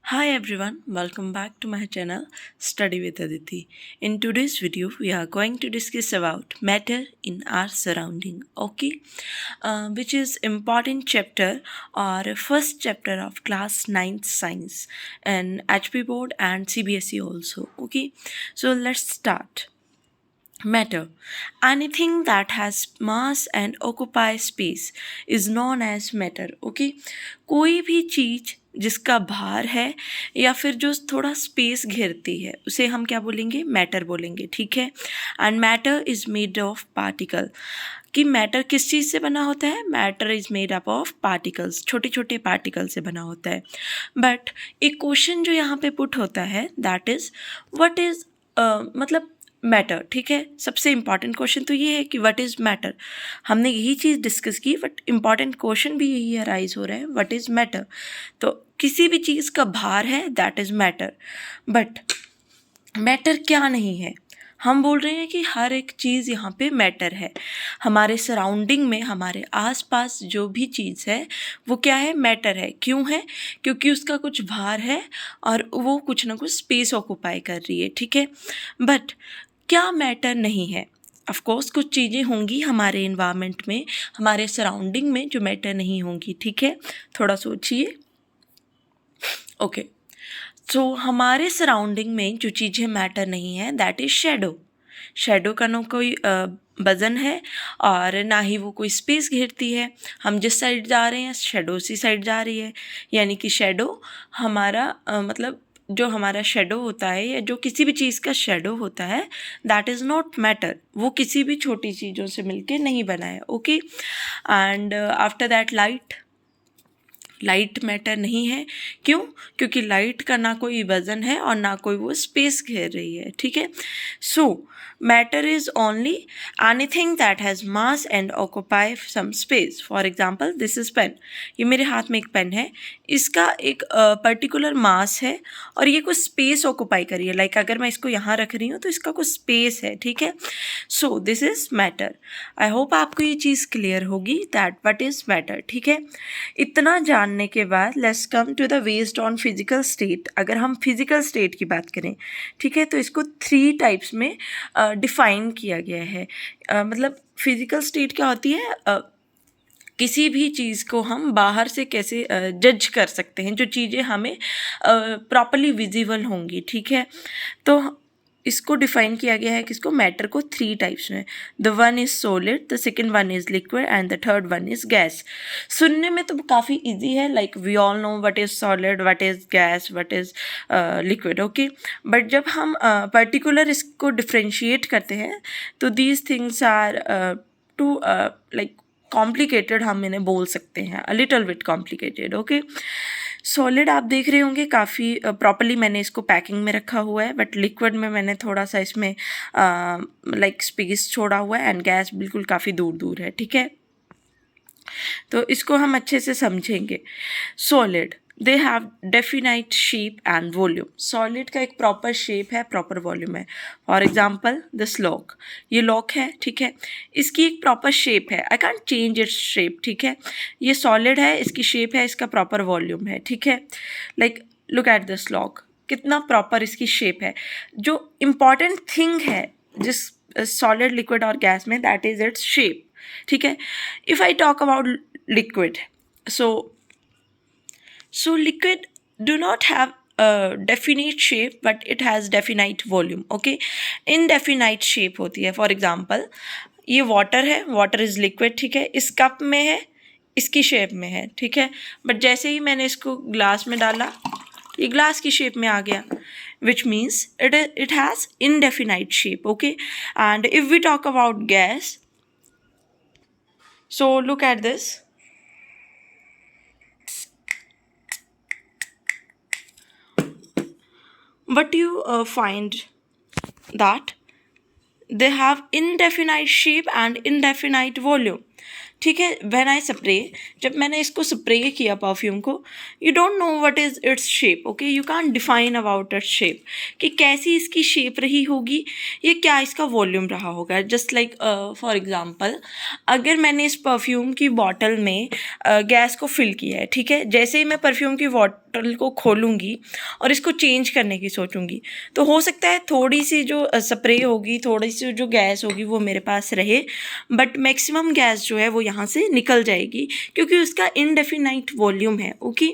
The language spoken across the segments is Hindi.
Hi everyone, welcome back to my channel Study with Aditi. In today's video, we are going to discuss about matter in our surrounding, okay? Which is important chapter or first chapter of class 9th science and HP board and CBSE also, okay? So let's start. Matter. Anything that has mass and occupy space is known as matter. Okay कोई भी चीज जिसका भार है या फिर जो थोड़ा स्पेस घेरती है उसे हम क्या बोलेंगे मैटर बोलेंगे ठीक है and matter is made of particle कि मैटर किस चीज़ से बना होता है matter is made up of particles छोटे छोटे पार्टिकल से बना होता है बट एक क्वेश्चन जो यहाँ पे पुट होता है दैट इज व्हाट इज मतलब मैटर ठीक है सबसे इम्पॉर्टेंट क्वेश्चन तो ये है कि व्हाट इज़ मैटर हमने यही चीज़ डिस्कस की बट इम्पॉर्टेंट क्वेश्चन भी यही अराइज हो रहा है व्हाट इज़ मैटर तो किसी भी चीज़ का भार है that is matter but matter क्या नहीं है हम बोल रहे हैं कि हर एक चीज़ यहाँ पे मैटर है हमारे सराउंडिंग में हमारे आसपास जो भी चीज़ है वो क्या है मैटर है क्यों है क्योंकि उसका कुछ भार है और वो कुछ ना कुछ स्पेस ऑक्यूपाई कर रही है ठीक है बट क्या मैटर नहीं है ऑफ कोर्स कुछ चीज़ें होंगी हमारे इन्वायरमेंट में हमारे सराउंडिंग में जो मैटर नहीं होंगी ठीक है थोड़ा सोचिए ओके सो हमारे सराउंडिंग में जो चीज़ें मैटर नहीं है दैट इज़ शेडो शेडो का ना कोई वजन है और ना ही वो कोई स्पेस घेरती है हम जिस साइड जा रहे हैं शेडो उसी साइड जा रही है यानी कि शेडो हमारा मतलब जो हमारा शेडो होता है या जो किसी भी चीज़ का शेडो होता है दैट इज़ नॉट मैटर वो किसी भी छोटी चीज़ों से मिलके नहीं बना है okay and after that light matter नहीं है क्यों क्योंकि लाइट का ना कोई वजन है और ना कोई वो स्पेस घेर रही है ठीक है so matter is only anything that has mass and occupy some space for example this is pen ये मेरे हाथ में एक पेन है इसका एक पर्टिकुलर मास है और ये कुछ स्पेस ऑक्यूपाई करी है लाइक अगर मैं इसको यहाँ रख रही हूँ तो इसका कुछ स्पेस है ठीक है so this is matter I hope आपको ये चीज़ क्लियर होगी दैट व्हाट इज़ मैटर ठीक है इतना जानने के बाद let's come to the based on physical state अगर हम फिजिकल स्टेट की बात करें ठीक है तो इसको 3 टाइप्स में डिफाइन किया गया है मतलब फिजिकल स्टेट क्या होती है किसी भी चीज़ को हम बाहर से कैसे जज कर सकते हैं जो चीज़ें हमें प्रॉपरली विजिबल होंगी ठीक है तो इसको डिफाइन किया गया है किसको मैटर को 3 टाइप्स में the one is solid the second one is liquid and the third one is gas सुनने में तो काफ़ी इजी है like we all know what is solid what is gas what is liquid okay but जब हम पर्टिकुलर इसको डिफ्रेंशिएट करते हैं तो these things are to like complicated हम इन्हें बोल सकते हैं a little bit complicated okay solid आप देख रहे होंगे काफ़ी प्रॉपरली मैंने इसको पैकिंग में रखा हुआ है बट लिक्विड में मैंने थोड़ा सा इसमें लाइक स्पेस छोड़ा हुआ है एंड गैस बिल्कुल काफ़ी दूर दूर है ठीक है तो इसको हम अच्छे से समझेंगे solid they have definite shape and volume solid का एक प्रॉपर शेप है प्रॉपर वॉल्यूम है फॉर एग्जाम्पल दिस लॉक ये लॉक है ठीक है इसकी एक प्रॉपर शेप है I can't change its shape ठीक है ये सॉलिड है इसकी शेप है इसका प्रॉपर वॉल्यूम है ठीक है like look at this lock कितना प्रॉपर इसकी शेप है जो इम्पॉर्टेंट थिंग है जिस सॉलिड लिक्विड और गैस में दैट इज इट्स शेप ठीक है if I talk about liquid so liquid do not have a definite shape but it has definite volume okay indefinite shape होती है for example ये water है water is liquid ठीक है इस कप में है इसकी शेप में है ठीक है बट जैसे ही मैंने इसको ग्लास में डाला ये ग्लास की शेप में आ गया which means it has indefinite shape okay and if we talk about gas so look at this what you find that they have indefinite shape and indefinite volume ठीक है। व्हेन आई स्प्रे, जब मैंने इसको स्प्रे किया परफ्यूम को, you don't know what is its shape, okay, you can't define about its shape, कि कैसी इसकी शेप रही होगी, ये क्या इसका वॉल्यूम रहा होगा। जस्ट लाइक फॉर एग्जांपल, अगर मैंने इस परफ्यूम की बॉटल में गैस को फिल किया है, ठीक है, जैसे ही मैं परफ्यूम की बॉटल को खोलूँगी और इसको चेंज करने की सोचूंगी, तो हो सकता है थोड़ी सी जो स्प्रे होगी, थोड़ी सी जो गैस होगी वो मेरे पास रहे, बट मैक्सिमम गैस जो है वो यहाँ से निकल जाएगी, क्योंकि उसका इनडेफिनाइट वॉल्यूम है, okay.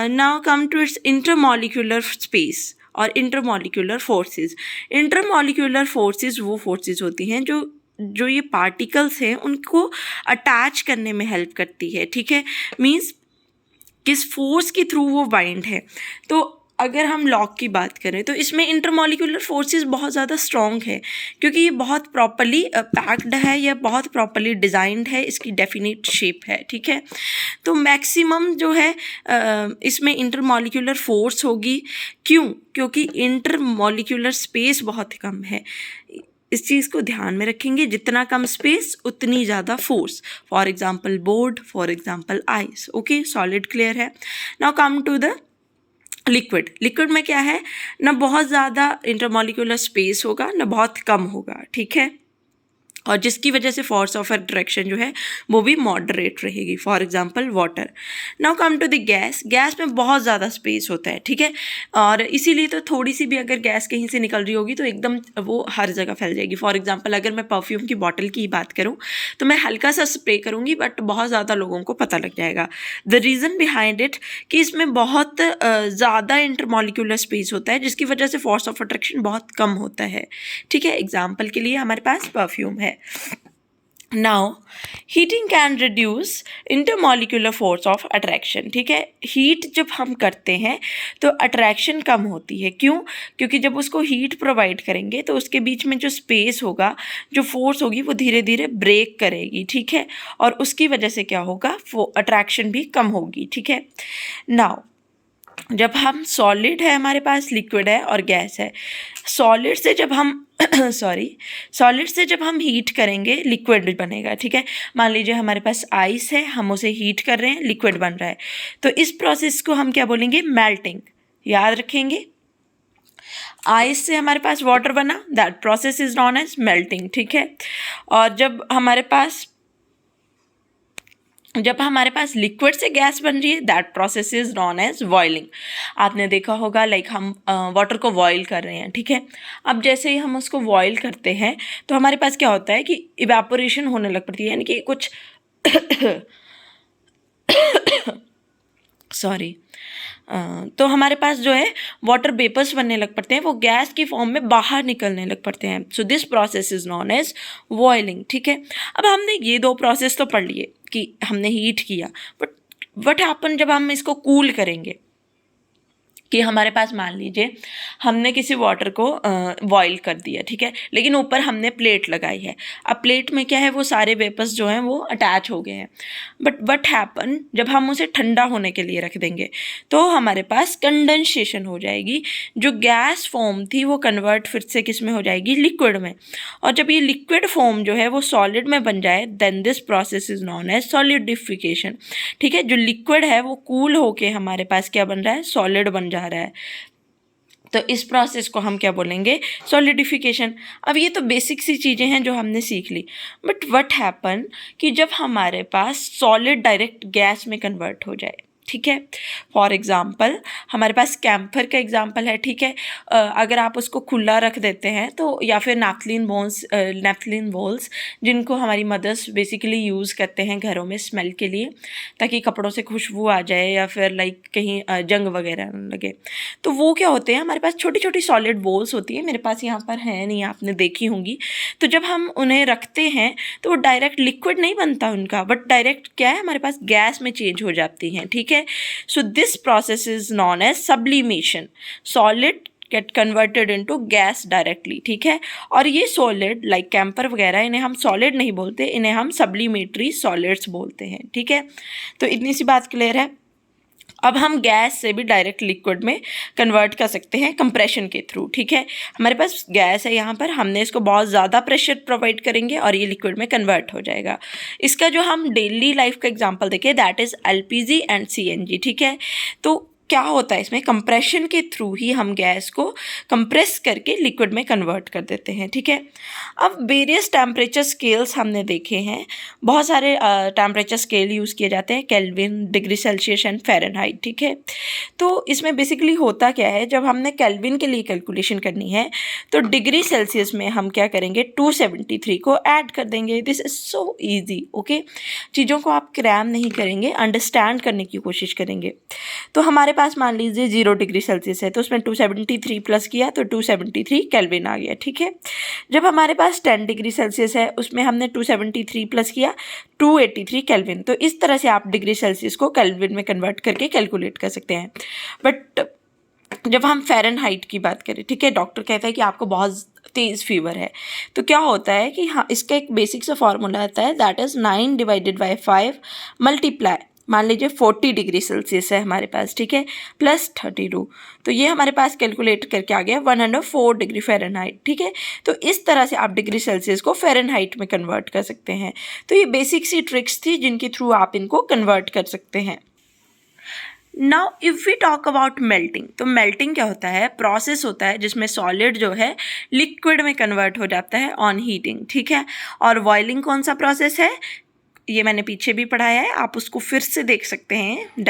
Now come to its intermolecular space और इंटरमॉलिक्यूलर फोर्सेस। इंटरमॉलिक्यूलर फोर्सेस वो फोर्सेस होती हैं जो ये पार्टिकल्स हैं उनको अटैच करने में हेल्प करती है, ठीक है। मीन्स किस फोर्स के थ्रू वो बाइंड है। तो अगर हम लॉक की बात करें तो इसमें इंटरमॉलिक्यूलर फोर्सेस बहुत ज़्यादा स्ट्रॉन्ग है, क्योंकि ये बहुत प्रॉपरली पैक्ड है या बहुत प्रॉपरली डिज़ाइंड है, इसकी डेफिनेट शेप है, ठीक है। तो मैक्सिमम जो है इसमें इंटरमॉलिक्यूलर फोर्स होगी। क्यों? क्योंकि इंटरमॉलिक्यूलर स्पेस बहुत कम है। इस चीज़ को ध्यान में रखेंगे, जितना कम स्पेस उतनी ज़्यादा force. For example board, for example ice, okay, solid clear है। Now come to the liquid. Liquid में क्या है, ना बहुत ज़्यादा इंटरमॉलिक्यूलर स्पेस होगा, ना बहुत कम होगा, ठीक है, और जिसकी वजह से फोर्स ऑफ अट्रैक्शन जो है वो भी मॉडरेट रहेगी। For example water. Now come to the gas. Gas में बहुत ज़्यादा स्पेस होता है, ठीक है, और इसीलिए तो थोड़ी सी भी अगर गैस कहीं से निकल रही होगी तो एकदम वो हर जगह फैल जाएगी। फॉर एग्जांपल अगर मैं परफ्यूम की बॉटल की बात करूँ तो मैं हल्का सा स्प्रे करूँगी, बट बहुत ज़्यादा लोगों को पता लग जाएगा। द रीज़न बिहाइंड इट कि इसमें बहुत ज़्यादा इंटरमॉलिक्यूलर स्पेस होता है, जिसकी वजह से फोर्स ऑफ अट्रैक्शन बहुत कम होता है, ठीक है। एग्जाम्पल के लिए हमारे पास परफ्यूम है। Now heating can reduce intermolecular force of attraction, ठीक है। हीट जब हम करते हैं तो अट्रैक्शन कम होती है। क्यों? क्योंकि जब उसको हीट प्रोवाइड करेंगे तो उसके बीच में जो स्पेस होगा, जो फोर्स होगी, वो धीरे धीरे ब्रेक करेगी, ठीक है, और उसकी वजह से क्या होगा, वो अट्रैक्शन भी कम होगी, ठीक है। नाउ जब हम सॉलिड है, हमारे पास लिक्विड है और गैस है। सॉलिड से जब हम सॉलिड से जब हम हीट करेंगे लिक्विड बनेगा, ठीक है। मान लीजिए हमारे पास आइस है, हम उसे हीट कर रहे हैं, लिक्विड बन रहा है, तो इस प्रोसेस को हम क्या बोलेंगे, मेल्टिंग। याद रखेंगे, आइस से हमारे पास वाटर बना, that process is known as melting, ठीक है। और जब हमारे पास लिक्विड से गैस बन रही है, that process is known as boiling. आपने देखा होगा, लाइक हम वाटर को बॉईल कर रहे हैं, ठीक है। अब जैसे ही हम उसको बॉईल करते हैं तो हमारे पास क्या होता है कि इवेपोरेशन होने लग पड़ती है, यानी कि कुछ सॉरी तो हमारे पास जो है वाटर वेपर्स बनने लग पड़ते हैं, वो गैस की फॉर्म में बाहर निकलने लग पड़ते हैं। So this process is known as boiling, ठीक है। अब हमने ये दो प्रोसेस तो पढ़ लिए कि हमने हीट किया, बट व्हाट हैपन जब हम इसको कूल करेंगे, कि हमारे पास मान लीजिए हमने किसी वाटर को बॉईल कर दिया, ठीक है, लेकिन ऊपर हमने प्लेट लगाई है। अब प्लेट में क्या है, वो सारे वेपर्स जो हैं वो अटैच हो गए हैं, बट व्हाट हैपन जब हम उसे ठंडा होने के लिए रख देंगे तो हमारे पास कंडेंसेशन हो जाएगी। जो गैस फॉर्म थी वो कन्वर्ट फिर से किस में हो जाएगी, लिक्विड में। और जब ये लिक्विड फॉर्म जो है वो सॉलिड में बन जाए, then this process is known as solidification, ठीक है। जो लिक्विड है वो कूल होके हमारे पास क्या बन रहा है, सॉलिड बन रहा है। तो इस प्रोसेस को हम क्या बोलेंगे, सॉलिडिफिकेशन। अब ये तो बेसिक सी चीज़ें हैं जो हमने सीख ली, बट व्हाट हैपन कि जब हमारे पास सॉलिड डायरेक्ट गैस में कन्वर्ट हो जाए, ठीक है। फॉर एग्ज़ाम्पल हमारे पास कैम्फर का एग्जाम्पल है, ठीक है। अगर आप उसको खुला रख देते हैं तो, या फिर नैपथलीन बॉल्स जिनको हमारी मदर्स बेसिकली यूज़ करते हैं घरों में स्मेल के लिए, ताकि कपड़ों से खुशबू आ जाए या फिर लाइक कहीं जंग वगैरह न लगे। तो वो क्या होते हैं, हमारे पास छोटी छोटी सॉलिड बॉल्स होती है, मेरे पास यहाँ पर है नहीं, आपने देखी होंगी। तो जब हम उन्हें रखते हैं तो वो डायरेक्ट लिक्विड नहीं बनता उनका, बट डायरेक्ट क्या है, हमारे पास गैस में चेंज हो जाती हैं, ठीक है। So this process is known as sublimation. Solid get converted into gas directly, ठीक है। और ये सॉलिड लाइक कैम्पर वगैरह, इन्हें हम सॉलिड नहीं बोलते, इन्हें हम सब्लिमेटरी सॉलिड्स बोलते हैं, ठीक है। तो इतनी सी बात क्लियर है। अब हम गैस से भी डायरेक्ट लिक्विड में कन्वर्ट कर सकते हैं कंप्रेशन के थ्रू, ठीक है। हमारे पास गैस है, यहाँ पर हमने इसको बहुत ज़्यादा प्रेशर प्रोवाइड करेंगे और ये लिक्विड में कन्वर्ट हो जाएगा। इसका जो हम डेली लाइफ का एग्जांपल देखें, that is LPG and CNG, ठीक है। तो क्या होता है इसमें, कंप्रेशन के थ्रू ही हम गैस को कंप्रेस करके लिक्विड में कन्वर्ट कर देते हैं, ठीक है। अब वेरियस टेम्परेचर स्केल्स हमने देखे हैं, बहुत सारे टेम्परेचर स्केल यूज़ किए जाते हैं, kelvin, degree Celsius and Fahrenheit, ठीक है। तो इसमें बेसिकली होता क्या है, जब हमने केल्विन के लिए कैलकुलेशन करनी है तो डिग्री सेल्सियस में हम क्या करेंगे, 273 को ऐड कर देंगे। This is so easy, okay. चीज़ों को आप क्रैम नहीं करेंगे, अंडरस्टैंड करने की कोशिश करेंगे। तो हमारे पास मान लीजिए 0 डिग्री सेल्सियस है, तो उसमें 273 प्लस किया तो 273 केल्विन आ गया, ठीक है। जब हमारे पास 10 डिग्री सेल्सियस है, उसमें हमने 273 प्लस किया 283 केल्विन। तो इस तरह से आप डिग्री सेल्सियस को केल्विन में कन्वर्ट करके कैलकुलेट कर सकते हैं। बट जब हम फ़ारेनहाइट की बात करें, ठीक है, डॉक्टर कहता है कि आपको बहुत तेज़ फीवर है, तो क्या होता है कि हाँ, इसका एक बेसिक सा फॉर्मूला आता है, that is 9 divided by 5 multiply, मान लीजिए 40 डिग्री सेल्सियस है हमारे पास, ठीक है, प्लस 32, तो ये हमारे पास कैलकुलेट करके आ गया 104 डिग्री फ़ारेनहाइट, ठीक है। तो इस तरह से आप डिग्री सेल्सियस को फ़ारेनहाइट में कन्वर्ट कर सकते हैं। तो ये बेसिक सी ट्रिक्स थी जिनके थ्रू आप इनको कन्वर्ट कर सकते हैं। Now if we talk about melting, तो मेल्टिंग क्या होता है, प्रोसेस होता है जिसमें सॉलिड जो है लिक्विड में कन्वर्ट हो जाता है ऑन हीटिंग, ठीक है। और बॉइलिंग कौन सा प्रोसेस है, ये मैंने पीछे भी पढ़ाया है, आप उसको फिर से देख सकते हैं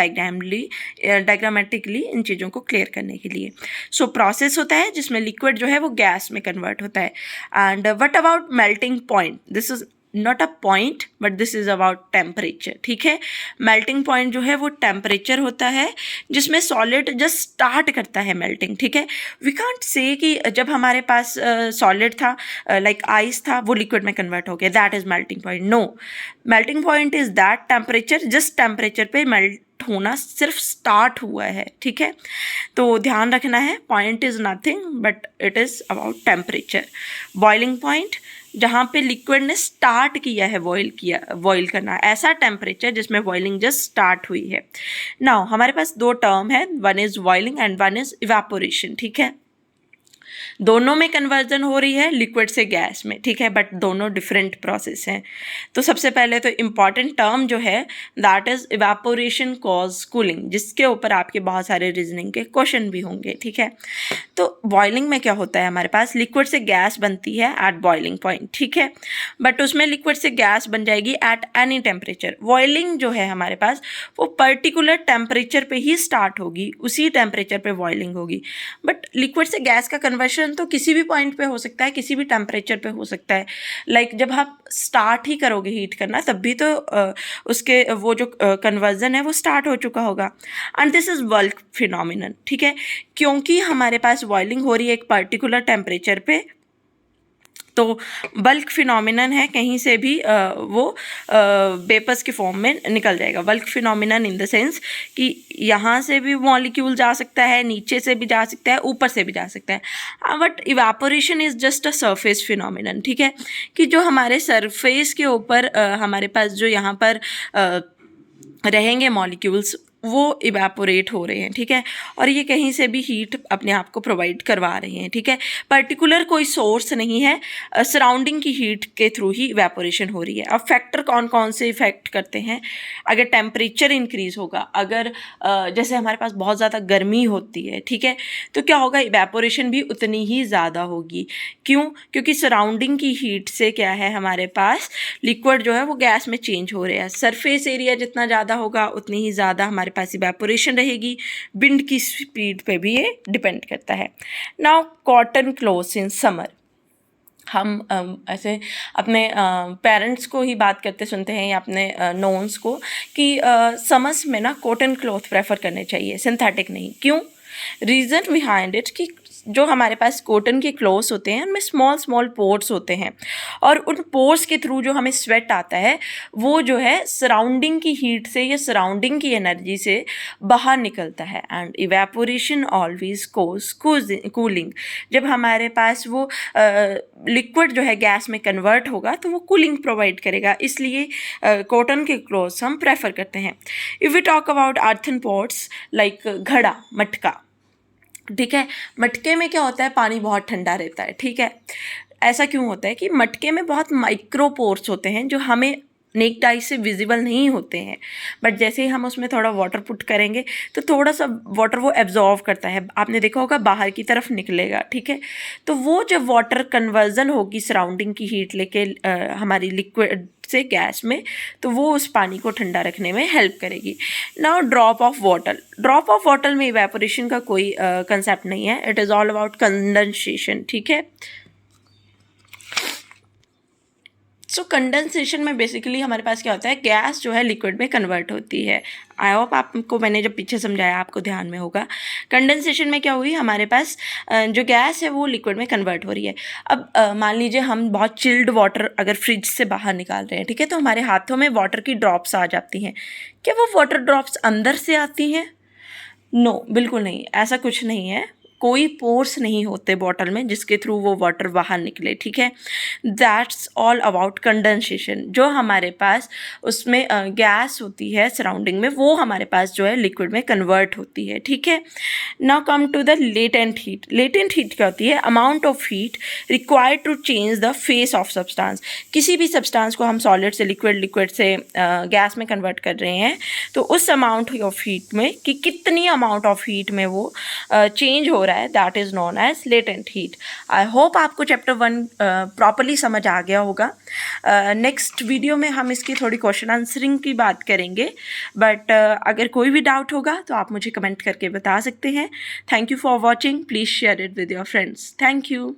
डायग्रामेटिकली इन चीज़ों को क्लियर करने के लिए। सो प्रोसेस होता है जिसमें लिक्विड जो है वो गैस में कन्वर्ट होता है। And what about melting point, this is not a point but this is about temperature, ठीक है। मेल्टिंग पॉइंट जो है वो टेम्परेचर होता है जिसमें सॉलिड जस्ट स्टार्ट करता है मेल्टिंग, ठीक है। वी कांट से कि जब हमारे पास सॉलिड था, लाइक आइस था, वो लिक्विड में कन्वर्ट हो गया, that is melting point. No, melting point is that temperature, just temperature पे मेल्ट होना सिर्फ स्टार्ट हुआ है, ठीक है। तो ध्यान रखना है, point is nothing but it is about temperature. Boiling point जहाँ पे लिक्विड ने स्टार्ट किया है बॉयल करना, ऐसा टेम्परेचर जिसमें बॉइलिंग जस्ट स्टार्ट हुई है। नाउ हमारे पास दो टर्म है, one is boiling and one is evaporation, ठीक है। दोनों में कन्वर्जन हो रही है लिक्विड से गैस में, ठीक है, बट दोनों डिफरेंट प्रोसेस हैं। तो सबसे पहले तो इम्पॉर्टेंट टर्म जो है that is evaporation cause cooling, जिसके ऊपर आपके बहुत सारे रीजनिंग के क्वेश्चन भी होंगे, ठीक है। तो बॉइलिंग में क्या होता है, हमारे पास लिक्विड से गैस बनती है एट बॉइलिंग पॉइंट, ठीक है, बट उसमें लिक्विड से गैस बन जाएगी एट एनी टेम्परेचर। बॉइलिंग जो है हमारे पास वो पर्टिकुलर टेम्परेचर पे ही स्टार्ट होगी, उसी टेम्परेचर पे बॉइलिंग होगी। बट लिक्विड से गैस का कन्वर्शन तो किसी भी पॉइंट पे हो सकता है, किसी भी टेम्परेचर पे हो सकता है। लाइक जब आप स्टार्ट ही करोगे हीट करना, तब भी तो उसके वो जो कन्वर्जन है वो स्टार्ट हो चुका होगा। And this is bulk phenomenon, ठीक है, क्योंकि हमारे पास बॉइलिंग हो रही है एक पर्टिकुलर टेम्परेचर पे, तो बल्क फिनोमिनन है, कहीं से भी वो वेपर्स के फॉर्म में निकल जाएगा। Bulk phenomenon in the sense कि यहाँ से भी मॉलिक्यूल जा सकता है, नीचे से भी जा सकता है, ऊपर से भी जा सकता है। But evaporation is just a surface phenomenon, ठीक है, कि जो हमारे सरफेस के ऊपर हमारे पास जो यहाँ पर रहेंगे मॉलिक्यूल्स वो इवेपोरेट हो रहे हैं, ठीक है, और ये कहीं से भी हीट अपने आप को प्रोवाइड करवा रहे हैं, ठीक है। पर्टिकुलर कोई सोर्स नहीं है, सराउंडिंग की हीट के थ्रू ही इवेपोरेशन हो रही है। अब फैक्टर कौन कौन से इफेक्ट करते हैं, अगर टेम्परेचर इंक्रीज होगा, अगर जैसे हमारे पास बहुत ज़्यादा गर्मी होती है, ठीक है, तो क्या होगा, इवेपोरेशन भी उतनी ही ज़्यादा होगी। क्यों, क्योंकि सराउंडिंग की हीट से क्या है, हमारे पास लिक्विड जो है वो गैस में चेंज हो रहा है। सरफेस एरिया जितना ज़्यादा होगा उतनी ही ज़्यादा हमारे पास इवेपोरेशन रहेगी। विंड की स्पीड पे भी ये डिपेंड करता है। Now cotton clothes in summer, हम ऐसे अपने पेरेंट्स को ही बात करते सुनते हैं या अपने नोन्स को कि समर्स में ना कॉटन क्लॉथ प्रेफर करने चाहिए, सिंथेटिक नहीं। क्यों, रीज़न बिहाइंड इट कि जो हमारे पास कॉटन के क्लॉथ्स होते हैं उनमें स्मॉल स्मॉल पोर्स होते हैं और उन पोर्स के थ्रू जो हमें स्वेट आता है वो जो है सराउंडिंग की हीट से या सराउंडिंग की एनर्जी से बाहर निकलता है। And evaporation always cause cooling. जब हमारे पास वो लिक्विड जो है गैस में कन्वर्ट होगा तो वो कूलिंग प्रोवाइड करेगा, इसलिए कॉटन के क्लॉथ्स हम प्रेफर करते हैं। If we talk about earthen pots like घड़ा, मटका, ठीक है, मटके में क्या होता है, पानी बहुत ठंडा रहता है, ठीक है। ऐसा क्यों होता है कि मटके में बहुत माइक्रो पोर्स होते हैं जो हमें नेक्ड आई से विजिबल नहीं होते हैं, बट जैसे ही हम उसमें थोड़ा वाटर पुट करेंगे तो थोड़ा सा वाटर वो एब्जॉर्व करता है, आपने देखा होगा बाहर की तरफ निकलेगा, ठीक है। तो वो जब वाटर कन्वर्जन होगी सराउंडिंग की हीट लेके हमारी लिक्विड से गैस में, तो वो उस पानी को ठंडा रखने में हेल्प करेगी। नाउ ड्रॉप ऑफ वाटर में इवेपोरेशन का कोई कंसेप्ट नहीं है, it is all about condensation, ठीक है। सो कंडेंसेशन में बेसिकली हमारे पास क्या होता है, गैस जो है लिक्विड में कन्वर्ट होती है। आई होप आपको मैंने जब पीछे समझाया आपको ध्यान में होगा। कंडेंसेशन में क्या हुई, हमारे पास जो गैस है वो लिक्विड में कन्वर्ट हो रही है। अब मान लीजिए हम बहुत चिल्ड वाटर अगर फ्रिज से बाहर निकाल रहे हैं, ठीक है, तो हमारे हाथों में वाटर की ड्रॉप्स आ जाती हैं। क्या वो वाटर ड्रॉप्स अंदर से आती हैं? नो, बिल्कुल नहीं, ऐसा कुछ नहीं है। कोई पोर्स नहीं होते बॉटल में जिसके थ्रू वो वाटर बाहर निकले, ठीक है। That's all about condensation. जो हमारे पास उसमें गैस होती है सराउंडिंग में, वो हमारे पास जो है लिक्विड में कन्वर्ट होती है, ठीक है। Now come to the latent heat. Latent heat क्या होती है, amount of heat required to change the phase of substance. किसी भी सब्सटेंस को हम सॉलिड से लिक्विड से गैस में कन्वर्ट कर रहे हैं, तो उस अमाउंट ऑफ हीट में कि कितनी अमाउंट ऑफ हीट में वो चेंज हो रहा है, that is known as latent heat. I hope आपको चैप्टर 1 प्रॉपरली समझ आ गया होगा। नेक्स्ट वीडियो में हम इसकी थोड़ी क्वेश्चन आंसरिंग की बात करेंगे, बट अगर कोई भी डाउट होगा तो आप मुझे कमेंट करके बता सकते हैं। Thank you for watching, please share it with your friends. Thank you.